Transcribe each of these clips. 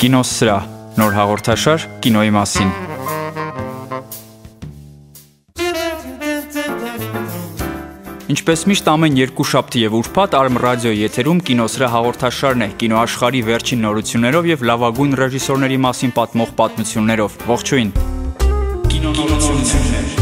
Կինոսրահ, նոր հաղորդաշար կինոյի մասին։ Ինչպես միշտ ամեն երկուշաբթի եւ ուրբաթ Արմ ռադիոյի եթերում կինոսրահ հաղորդաշարն է կինոաշխարհի վերջին նորություններով եւ լավագույն ռեժիսորների մասին պատմող պատմություններով։ Ողջույն։ Կինոնորություններ։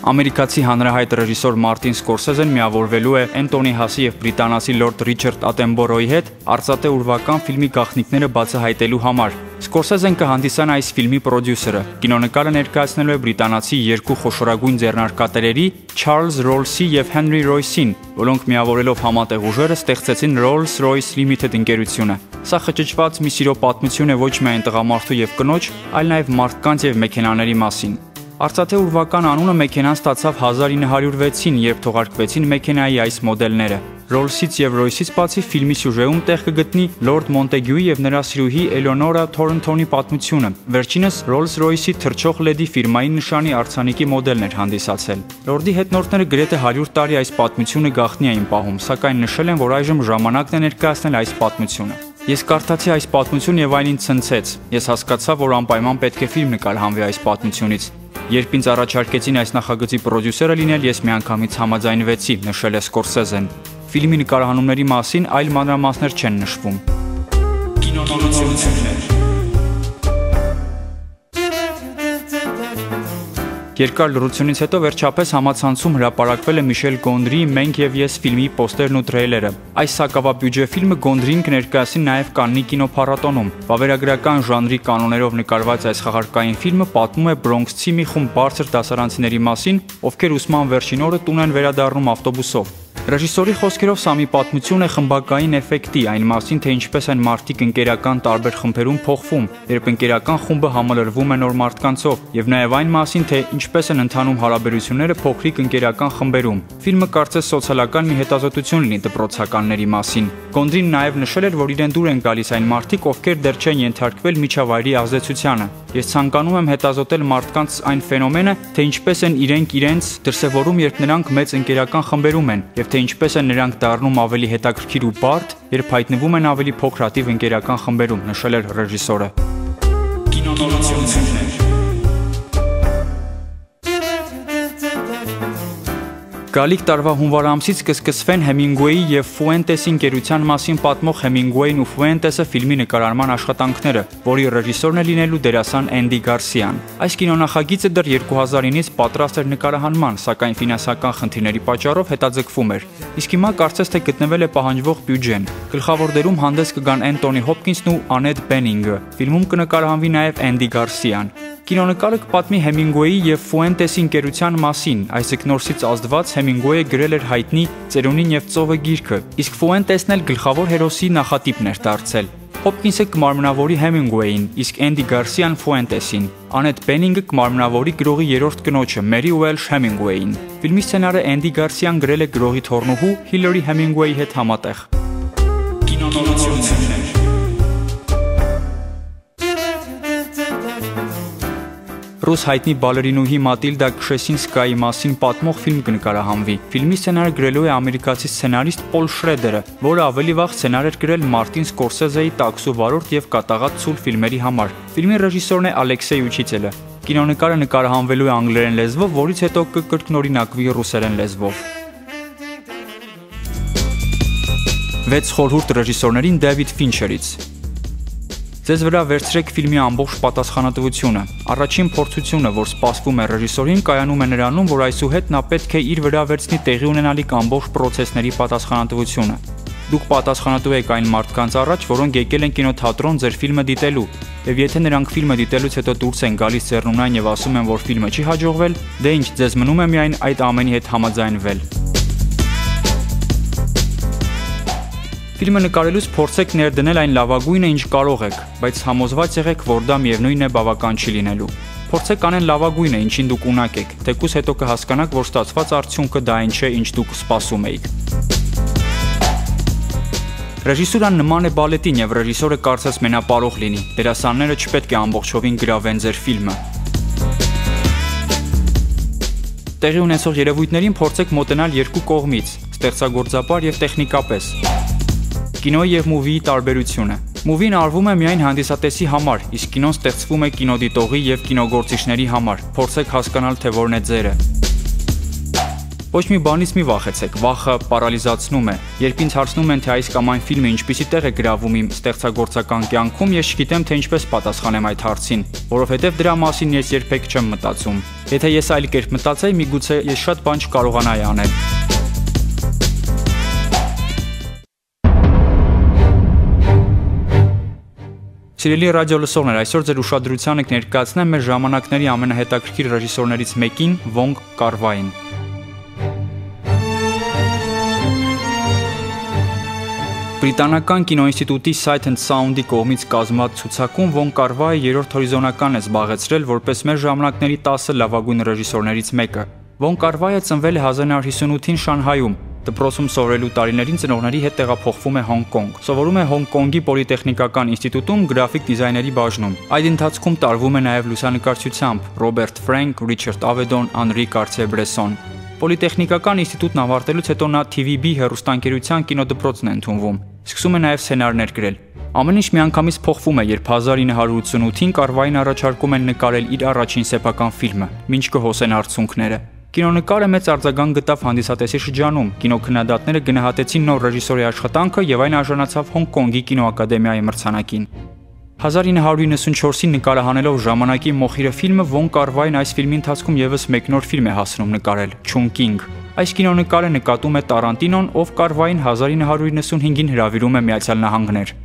Ամերիկացի հանրահայտ ռեժիսոր Մարտին Սկորսեզեն միավորվելու է Էնթոնի Հասի եւ բրիտանացի լորդ Ռիչարդ Ատենբորոյի հետ արծաթե ուրվական ֆիլմի գաղտնիքները բացահայտելու համար։ Սկորսեզեն կհանդիսանա այս ֆիլմի պրոդյուսերը։ Կինոնկարը ներկայացնելու է բրիտանացի երկու խոշորագույն ձեռնարկատերերի Չարլզ Ռոլսի եւ Հենրի Ռոյսին, որոնք միավորելով համատեղ ուժերը ստեղծեցին Rolls-Royce Limited ընկերությունը։ Սա խճճված մի սիրո պատմություն է ոչ միայն տղամարդու եւ կնոջ, այլ նաեւ մարդկանց եւ մեքենաների մասին։ Արծաթե ուրվական անունը մեքենան ստացավ 1906-ին, երբ թողարկվեցին մեքենայի այս մոդելները։ Ռոլսից եւ Ռոյսից բացի ֆիլմի սյուժեում տեղ կգտնի Լորդ Մոնտեգյուի եւ նրա սիրուհի Էլեոնորա Թորնթոնի պատմությունը։ Վերջինս Rolls-Royce-ի թռչող լեդի ֆիրմային նշանի արձանիկի մոդելն էր հանդիսացել։ Լորդի հետնորդները գրեթե 100 տարի այս պատմությունը գաղտնի էին պահում, սակայն նշել են, որ այժմ ժամանակն է ներկայացնել այս պատմությունը։ Ես կարդացի այս պատմություն եւ այն ինձ ցնցեց։ Ես հասկացա, որ անպայման պետք է ֆիլմ նկարահանվի այս պատմությունից։ Երբ ինձ առաջարկեցին այս նախագծի պրոդյուսերը լինել, ես միանգամից համաձայնվեցի, նշել է Սկորսեզեն։ Ֆիլմի նկարահանումների մասին այլ մանրամասներ չեն նշվում։ Կինոնորություններ։ Երկար լռությունից հետո վերջապես համացանցում հրապարակվել է Միշել Գոնդրիի «Մենք եւ ես» ֆիլմի պոստերն ու թրեյլերը։ Այս սակավաբյուջե ֆիլմը Գոնդրին կներկայացնի նաեւ Կաննի կինոփառատոնում։ Վավերագրական ժանրի կանոններով նկարված այս խաղարկային ֆիլմը պատմում է բրոնքսցի մի խումբ բարձր դասարանցիների մասին, ովքեր ուսման վերջին օրը տուն են վերադառնում ավտոբուսով։ Ռեժիսորի խոսքերով սա մի պատմություն է խմբակային էֆեկտի, այն մասին, թե ինչպես են մարդիկ ընկերական տարբեր խմբերում փոխվում, երբ ընկերական խումբը համալրվում է նոր մարդկանցով, եւ նաեւ այն մասին, թե ինչպես են ընթանում հարաբերությունները փոքրիկ ընկերական խմբերում։ Ֆիլմը կարծես սոցիալական մի հետազոտություն լինի դպրոցականների մասին։ Գոնդրին նաեւ նշել էր, որ իրեն դուր են գալիս այն մարդիկ, ովքեր դեռ չեն ենթարկվել միջավայրի ազդեցությանը։ Ես ցանկանում եմ հետազոտել մարդկանց այն ֆենոմենը, թե ինչպես են իրենք իրենց դրսևորում, երբ նրանք մեծ ընկերական խմբերում են, եւ թե ինչպես են նրանք դառնում ավելի հետաքրքիր ու բարդ, երբ հայտնվում են ավելի փոքրաթիվ ընկերական խմբերում, նշել էր ռեժիսորը։ Կինոնորություններ։ Գալիք տարվա հունվար ամսից կսկսվեն Հեմինգուեյի եւ Ֆուենտեսի ընկերության մասին պատմող Հեմինգուեյն ու Ֆուենտեսը ֆիլմի նկարահանման աշխատանքները, որի ռեժիսորն է լինելու դերասան Էնդի Գարսիան։ Այս կինոնախագիծը դեռ 2009-ից պատրաստ էր նկարահանման, սակայն ֆինանսական խնդիրների պատճառով հետաձգվում էր։ Իսկ հիմա կարծես թե գտնվել է պահանջվող բյուջեն։ Գլխավոր դերում հանդես կգան Էնթոնի Հոփկինսն ու Անետ Բենինգը։ Ֆիլմում կնկարահանվի նաեւ Էնդի Գարսիան։ Կինոնկարը կպատմի Հեմինգուեյի եւ Ֆուենտեսի ընկերության մասին։ Այսինքն նորսից ազդված Հեմինգուեյը գրել էր հայտնի Ծերունին եւ ծովը գիրքը, իսկ Ֆուենտեսն էլ գլխավոր հերոսի նախատիպն էր դարձել։ Հոփկինսը կմարմնավորի Հեմինգուեյին, իսկ Էնդի Գարսիան Ֆուենտեսին։ Անետ Բենինգը կմարմնավորի գրողի երրորդ կնոջը Մերի Ուելշ Հեմինգուեյին։ Ֆիլմի սցենարը Էնդի Գարսիան գրել է գրողի թոռնուհու Հիլարի Հեմինգուեյի հետ համատեղ։ Կինոնորություններ։ Ռուս հայտնի բալերինուհի Մատիլդա Քշեսինսկայի մասին պատմող ֆիլմ կնկարահանվի։ Ֆիլմի սցենարը գրելու է ամերիկացի սցենարիստ Պոլ Շրեդերը, որը ավելի վաղ սցենար էր գրել Մարտին Սկորսեզեի «Տաքսու վարորդ» եւ «Կատաղած ցուլ» ֆիլմերի համար։ Ֆիլմի ռեժիսորն է Ալեքսեյ Ուչիցելը։ Կինոնկարը նկարահանվելու է անգլերեն լեզվով, որից հետո կկրկնօրինակվի ռուսերեն լեզվով։ 6 խորհուրդ ռեժիսորներին Դեվիդ Ֆինչերից։ Ձեզ վրա վերցրեք ֆիլմի ամբողջ պատասխանատվությունը։ Առաջին փորձությունը, որ սպասվում է ռեժիսորին, կայանում է նրանում, որ այսուհետ նա պետք է իր վրա վերցնի տեղի ունենալիք ամբողջ պրոցեսների պատասխանատվությունը։ Դուք պատասխանատու եք այն մարդկանց առաջ, որոնք եկել են կինոթատրոն ձեր ֆիլմը դիտելու, եւ եթե նրանք ֆիլմը դիտելուց հետո դուրս են գալիս ձեռնունայն եւ ասում են, որ ֆիլմը չի հաջողվել, դե ինչ, ձեզ մնում է միայն այդ ամենի հետ համաձայնվել։ Ֆիլմը նկարելուց փորձեք ներդնել այն լավագույնը, ինչ կարող եք, բայց համոզված եղեք, որ դա միևնույն է բավական չի լինելու։ Փորձեք անեն լավագույնը, ինչին դուք ունակ եք, թեկուզ հետո կհասկանաք, որ ստացված արդյունքը դա այն չէ, ինչ դուք սպասում էիք։ Ռեժիսուրան նման է բալետին եւ ռեժիսորը կարծես մենապարող լինի։ Դերասանները չպետք է ամբողջովին գրավեն ձեր ֆիլմը։ Տեղի ունեցող երևույթներին փորձեք մոտենալ երկու կողմից՝ ստեղծագործաբար եւ տեխնիկապես։ Կինոյի եւ մուվիի տարբերությունը։ Մուվին արվում է միայն հանդիսատեսի համար, իսկ կինոն ստեղծվում է կինոդիտողի եւ կինոգործիչների համար։ Փորձեք հասկանալ, թե որն է ձերը։ Ոչ մի բանից մի վախեցեք, վախը պարալիզացնում է։ Երբ ինձ հարցնում են, թե այս կամ այն ֆիլմը ինչպիսի տեղ է գրավում իմ ստեղծագործական կյանքում, ես չգիտեմ, թե ինչպես պատասխանեմ այդ հարցին, որովհետև դրա մասին ես երբեք չեմ մտածում։ Եթե ես այլ կերպ մտածեի, միգուցե ես շատ բան չկարողանայի անել։ Սիրելի ռադիո լսողներ, այսօր ձեր ուշադրությանը կներկայացնեմ մեր ժամանակների ամենահետաքրքիր ռեժիսորներից մեկին՝ Վոնգ Կար-վային։ Բրիտանական կինոինստիտուտի Sight and Sound-ի կողմից կազմված ցուցակում Վոնգ Կար-վայը երրորդ հորիզոնական է զբաղեցրել որպես մեր ժամանակների 10 լավագույն ռեժիսորներից մեկը։ Վոնգ Կար-վայը ծնվել է 1958-ին Շանհայում։ Դպրոցում սովորելու տարիներին ծնողների հետ տեղափոխվում է Հոնկոնգ։ Սովորում է Հոնկոնգի պոլիտեխնիկական ինստիտուտում գրաֆիկ դիզայների բաժնում։ Այդ ընթացքում տարվում է նաև լուսանկարչությամբ՝ Ռոբերտ Ֆրենք, Ռիչարդ Ավեդոն, Անրի Կարթիե-Բրեսոն։ Պոլիտեխնիկական ինստիտուտն ավարտելուց հետո նա TVB հեռուստաընկերության կինոդպրոցն է ընդունվում։ Սկսում է նաև սցենարներ գրել։ Ամեն ինչ միանգամից փոխվում է, երբ 1988-ին Կար-վային առաջարկում են նկարել իր առաջին սեփական ֆիլմը՝ «Մինչ կհոսեն արցունքները»։ Կինոնկարը մեծ արձագանք գտավ հանդիսատեսի շրջանում։ Կինոքննադատները գնահատեցին նոր ռեժիսորի աշխատանքը եւ այն արժանացավ Հոնկոնգի կինոակադեմիայի մրցանակին։ 1994-ին նկարահանելով «Ժամանակի մոխիրը» ֆիլմը, Վոնգ Կար-վային այս ֆիլմի ընթացքում եւս մեկ նոր ֆիլմ է հասնում նկարել՝ «Չունկինգ»։ Այս կինոնկարը նկատում է Տարանտինոն, ով Կար-վային 1995-ին հրավիրում է Միացյալ Նահանգներ։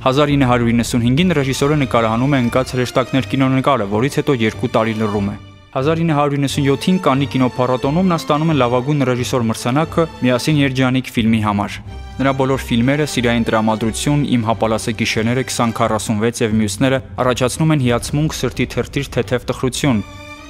1995-ին ռեժիսորը նկարահանում է «Ընկած հրեշտակներ» կինոնկարը, որից հետո 2 տարի լռում է։ 1997-ին Կաննի կինոփառատոնում նա ստանում է լավագույն ռեժիսոր մրցանակը «Միասին երջանիկ» ֆիլմի համար։ Նրա բոլոր ֆիլմերը՝ «Սիրային տրամադրություն», «Իմ հապալասե գիշերները», 2046 եւ մյուսները առաջացնում են հիացմունք, սրտի թրթիռ, թեթև տխրություն։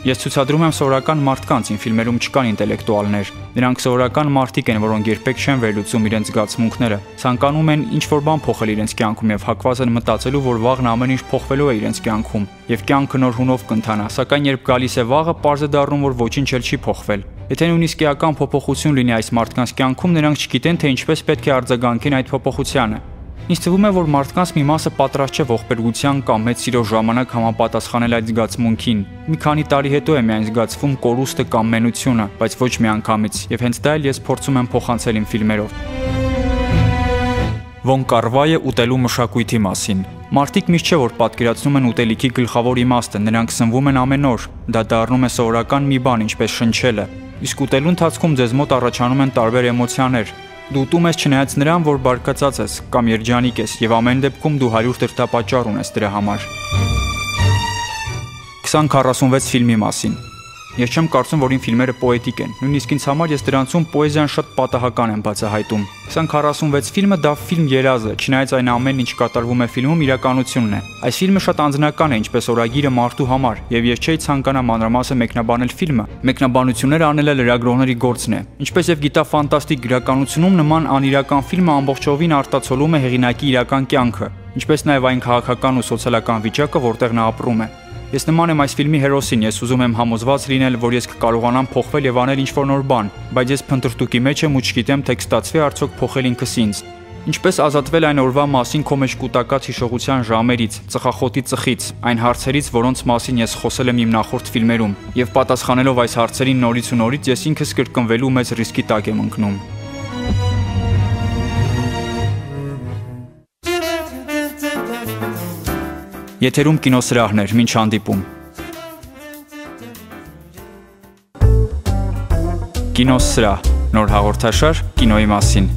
Ես ցուցադրում եմ սովորական մարդկանց, իմ ֆիլմերում չկան ինտելեկտուալներ։ Նրանք սովորական մարդիկ են, որոնք երբեք չեն վերլուծում իրենց զգացմունքները, ցանկանում են ինչ-որ բան փոխել իրենց կյանքում եւ հակված են մտածելու, որ վաղն ամեն ինչ փոխվելու է իրենց կյանքում եւ կյանքը նոր հունով կընթանա, սակայն երբ գալիս է վաղը, պարզ է դառնում, որ ոչինչ էլ չի փոխվել։ Եթե նույնիսկ էական փոփոխություն լինի այս մարդկանց կյանքում, նրանք չգիտեն, թե ինչպես պետք է արձագանքեն այդ փոփոխությանը։ Ինձ թվում է, որ մարդկանց մի մասը պատրաստ չէ ողբերգության կամ մեծ սիրո ժամանակ համապատասխանել այդ զգացմունքին։ Մի քանի տարի հետո է միայն զգացվում կորուստը կամ մենությունը, բայց ոչ միանգամից, եւ հենց դա էլ ես փորձում եմ փոխանցել իմ ֆիլմերով։ Վոնգ Կար-վայը ուտելու մշակույթի մասին։ Մարդիկ միշտ չէ որ պատկերացնում են ուտելիքի գլխավոր իմաստը, նրանք սնվում են ամեն օր։ Դա դառնում է սովորական մի բան, ինչպես շնչելը։ Իսկ ուտելու ընթացքում ձեզ մոտ առաջանում են տարբեր էմոցիաներ։ Դու ուտում ես չնայած նրան, որ բարկացած ես կամ երջանիկ ես, եւ ամեն դեպքում դու 100 դրդապատճառ ունես դրա համար։ 2046 ֆիլմի մասին։ Ես չեմ կարծում, որ իմ ֆիլմերը պոետիկ են։ Նույնիսկ ինձ համար ես դրանցում պոեզիան շատ պատահական եմ բացահայտում։ 2046 ֆիլմը դա ֆիլմ երազ է, չնայած այն ամեն ինչ կատարվում է ֆիլմում իրականությունն է։ Այս ֆիլմը շատ անձնական է, ինչպես օրագիրը մարդու համար, եւ ես չէի ցանկանա մանրամասը մեկնաբանել ֆիլմը։ Մեկնաբանությունները անելը լրագրողների գործն է։ Ինչպես եւ գիտաֆանտաստիկ գրականությունում նման անիրական ֆիլմը ամբողջովին արտացոլում է հեղինակի իրական կյանքը, ինչպես նաեւ այն քաղաքական ու սոցիալական վիճակը, որտեղ նա ապրում է։ Ես նման եմ այս ֆիլմի հերոսին, ես ուզում եմ համոզված լինել, որ ես կկարողանամ փոխվել եւ անել ինչ-որ նոր բան, բայց ես փնտրտուքի մեջ եմ ու չգիտեմ, թե կստացվի արդյոք փոխել ինքս ինձ։ Ինչպես ազատվել այն օրվա մասին քո մեջ կուտակած հիշողության ժամերից, ծխախոտի ծխից, այն հարցերից, որոնց մասին ես խոսել եմ իմ նախորդ ֆիլմերում, եւ պատասխանելով այս հարցերին նորից ու նորից ես ինքս կրկնվելու մեծ ռիսկի տակ եմ ընկնում։ Եթերում կինոսրահներ, մինչ հանդիպում։ Կինոսրահ, նոր հաղորդաշար կինոյի մասին։